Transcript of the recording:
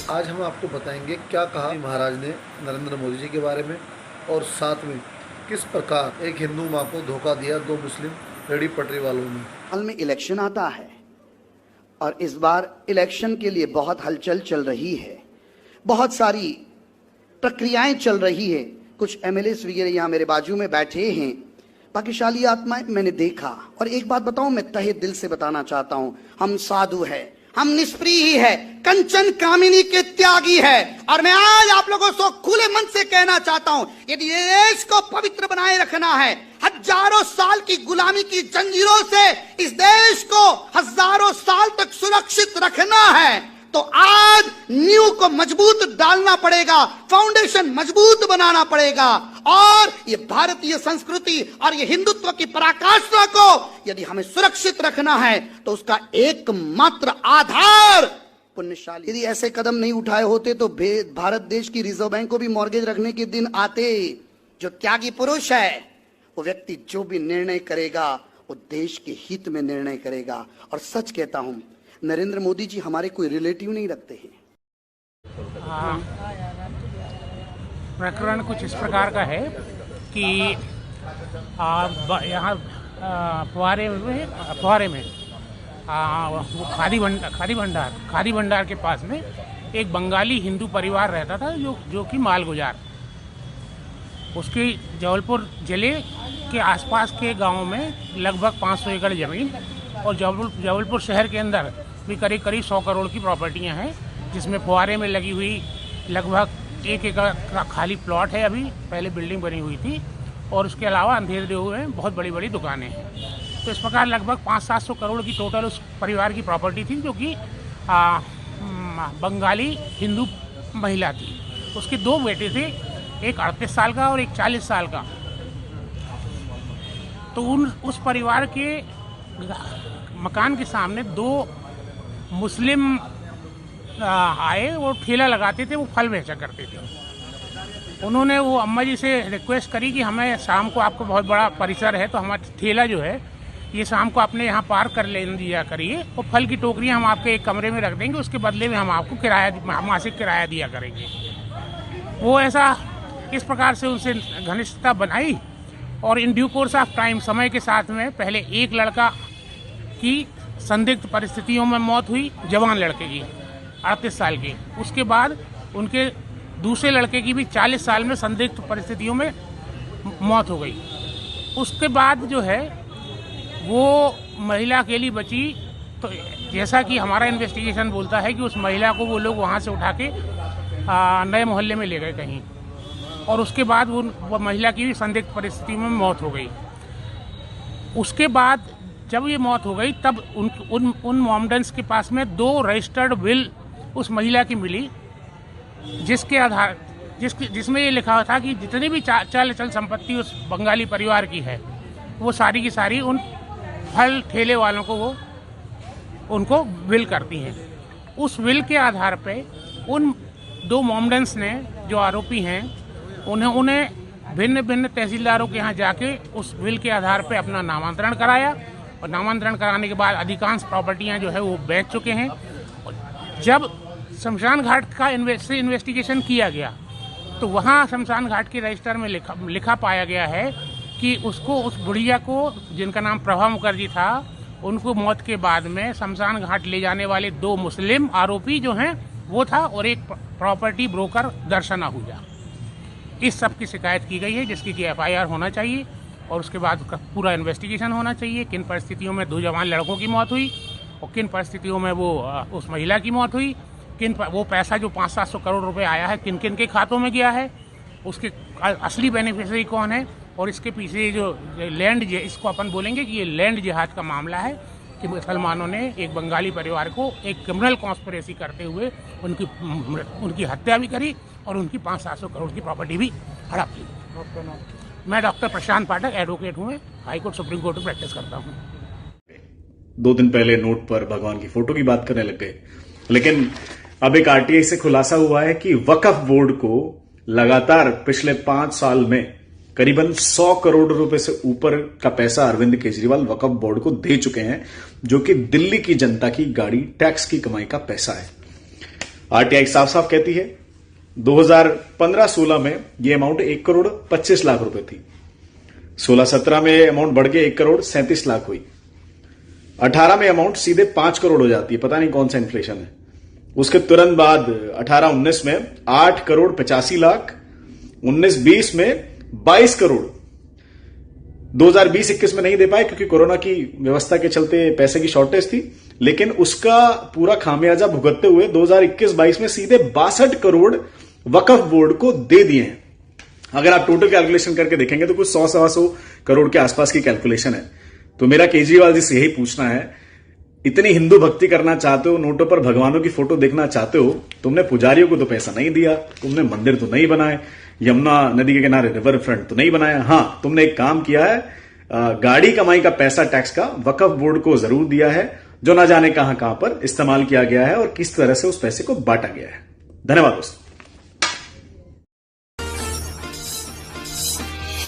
आज हम आपको बताएंगे क्या कहा महाराज ने नरेंद्र मोदी जी के बारे में और साथ में किस प्रकार एक हिंदू माँ को धोखा दिया दो मुस्लिम रेडी पटरी वालों ने। हाल में इलेक्शन आता है और इस बार इलेक्शन के लिए बहुत हलचल चल रही है, बहुत सारी प्रक्रियाएं चल रही है। कुछ एमएलए वगैरह यहाँ मेरे बाजू में बैठे हैं, भाग्यशाली आत्माएं मैंने देखा। और एक बात बताऊं, मैं तहे दिल से बताना चाहता हूं, हम साधु है, हम निष्प्रिय है, कंचन कामिनी के त्यागी है। और मैं आज आप लोगों को खुले मन से कहना चाहता हूं, यदि देश को पवित्र बनाए रखना है, हजारों साल की गुलामी की जंजीरों से इस देश को हजारों साल तक सुरक्षित रखना है, तो आज नींव को मजबूत डालना पड़ेगा, फाउंडेशन मजबूत बनाना पड़ेगा। और ये भारतीय संस्कृति और ये हिंदुत्व की पराकाष्ठा को यदि हमें सुरक्षित रखना है तो उसका एकमात्र आधार पुण्यशाली। यदि ऐसे कदम नहीं उठाए होते तो भारत देश की रिजर्व बैंक को भी मॉर्गेज रखने के दिन आते। जो त्यागी पुरुष है वो व्यक्ति जो भी निर्णय करेगा वो देश के हित में निर्णय करेगा। और सच कहता हूं, नरेंद्र मोदी जी हमारे कोई रिलेटिव नहीं रखते हैं। प्रकरण कुछ इस प्रकार का है कि यहाँ फुहारे में वो खादी भंडार के पास में एक बंगाली हिंदू परिवार रहता था जो कि मालगुजार। उसके जबलपुर जिले के आसपास के गांव में लगभग 500 एकड़ ज़मीन और जबलपुर शहर के अंदर भी करीब 100 करोड़ की प्रॉपर्टियां हैं, जिसमें फुहारे में लगी हुई लगभग 1 एकड़ का खाली प्लॉट है। अभी पहले बिल्डिंग बनी हुई थी और उसके अलावा अंधेर देव में बहुत बड़ी बड़ी दुकानें हैं। तो इस प्रकार लगभग 500-700 करोड़ की टोटल उस परिवार की प्रॉपर्टी थी, जो कि बंगाली हिंदू महिला थी। उसके 2 बेटे थे, एक 38 साल का और एक 40 साल का। तो उस परिवार के मकान के सामने 2 मुस्लिम आए, वो ठेला लगाते थे, वो फल बेचा करते थे। उन्होंने वो अम्मा जी से रिक्वेस्ट करी कि हमें शाम को, आपको बहुत बड़ा परिसर है तो हमारा ठेला जो है ये शाम को अपने यहाँ पार्क कर ले दिया करिए और फल की टोकरियाँ हम आपके एक कमरे में रख देंगे, उसके बदले में हम आपको मासिक किराया दिया करेंगे। वो ऐसा इस प्रकार से उनसे घनिष्ठता बनाई और in due course of time, समय के साथ में, पहले एक लड़का की संदिग्ध परिस्थितियों में मौत हुई, जवान लड़के की 38 साल की। उसके बाद उनके दूसरे लड़के की भी 40 साल में संदिग्ध परिस्थितियों में मौत हो गई। उसके बाद जो है वो महिला अकेली बची। तो जैसा कि हमारा इन्वेस्टिगेशन बोलता है कि उस महिला को वो लोग वहाँ से उठा के नए मोहल्ले में ले गए कहीं, और उसके बाद वो महिला की भी संदिग्ध परिस्थितियों में मौत हो गई। उसके बाद जब ये मौत हो गई तब उन मॉमडेंस के पास में 2 रजिस्टर्ड विल उस महिला की मिली, जिसके आधार जिसमें ये लिखा था कि जितनी भी चल संपत्ति उस बंगाली परिवार की है वो सारी की सारी उन फल ठेले वालों को वो उनको विल करती हैं। उस विल के आधार पे उन 2 मॉमडेंस ने, जो आरोपी हैं, उन्हें भिन्न भिन्न तहसीलदारों के यहाँ जाके उस विल के आधार पे अपना नामांतरण कराया और नामांतरण कराने के बाद अधिकांश प्रॉपर्टियां जो है वो बेच चुके हैं। जब शमशान घाट का इन्वेस्टिगेशन किया गया तो वहाँ शमशान घाट के रजिस्टर में लिखा पाया गया है कि उस बुढ़िया को, जिनका नाम प्रभा मुखर्जी था, उनको मौत के बाद में शमशान घाट ले जाने वाले 2 मुस्लिम आरोपी जो हैं वो था और एक प्रॉपर्टी ब्रोकर दर्शन आहूजा। इस सब की शिकायत की गई है, जिसकी कि FIR होना चाहिए और उसके बाद पूरा इन्वेस्टिगेशन होना चाहिए। किन परिस्थितियों में 2 जवान लड़कों की मौत हुई और किन परिस्थितियों में वो उस महिला की मौत हुई, वो पैसा जो 500-700 करोड़ रुपए आया है किन किन के खातों में गया है, उसके असली बेनिफिशियरी कौन है। और इसके पीछे जो लैंड, इसको अपन बोलेंगे कि ये लैंड जिहाद का मामला है कि मुसलमानों ने एक बंगाली परिवार को एक क्रिमिनल कॉन्स्पिरेसी करते हुए उनकी हत्या भी करी और उनकी 500-700 करोड़ की प्रॉपर्टी भी हड़प ली। मैं डॉक्टर प्रशांत पाठक, एडवोकेट हूँ, हाईकोर्ट सुप्रीम कोर्ट में प्रैक्टिस करता हूँ। 2 दिन पहले नोट पर भगवान की फोटो की बात करने लग गए, लेकिन अब एक RTI से खुलासा हुआ है कि वक्फ बोर्ड को लगातार पिछले 5 साल में करीबन 100 करोड़ रुपए से ऊपर का पैसा अरविंद केजरीवाल वक्फ बोर्ड को दे चुके हैं, जो कि दिल्ली की जनता की गाड़ी टैक्स की कमाई का पैसा है। आरटीआई साफ साफ कहती है 2015-16 में ये अमाउंट 1 करोड़ 25 लाख रुपए थी। 16-17 में अमाउंट बढ़ के 1 करोड़ 37 लाख हुई। 18 में अमाउंट सीधे 5 करोड़ हो जाती है, पता नहीं कौन सा इन्फ्लेशन है। उसके तुरंत बाद 18-19 में 8 करोड़ 85 लाख, 19-20 में 22 करोड़। 2020-21 में नहीं दे पाए क्योंकि कोरोना की व्यवस्था के चलते पैसे की शॉर्टेज थी, लेकिन उसका पूरा खामियाजा भुगतते हुए 2021-22 में सीधे 62 करोड़ वक्फ बोर्ड को दे दिए हैं। अगर आप टोटल कैलकुलेशन करके देखेंगे तो कुछ 100-125 करोड़ के आसपास की कैलकुलेशन है। तो मेरा केजरीवाल जी से यही पूछना है, इतनी हिंदू भक्ति करना चाहते हो, नोटों पर भगवानों की फोटो देखना चाहते हो, तुमने पुजारियों को तो पैसा नहीं दिया, तुमने मंदिर तो नहीं बनाए, यमुना नदी के किनारे रिवर फ्रंट तो नहीं बनाया। हां, तुमने एक काम किया है, गाड़ी कमाई का पैसा टैक्स का वक्फ बोर्ड को जरूर दिया है, जो ना जाने कहां पर इस्तेमाल किया गया है और किस तरह से उस पैसे को बांटा गया है। धन्यवाद दोस्तों।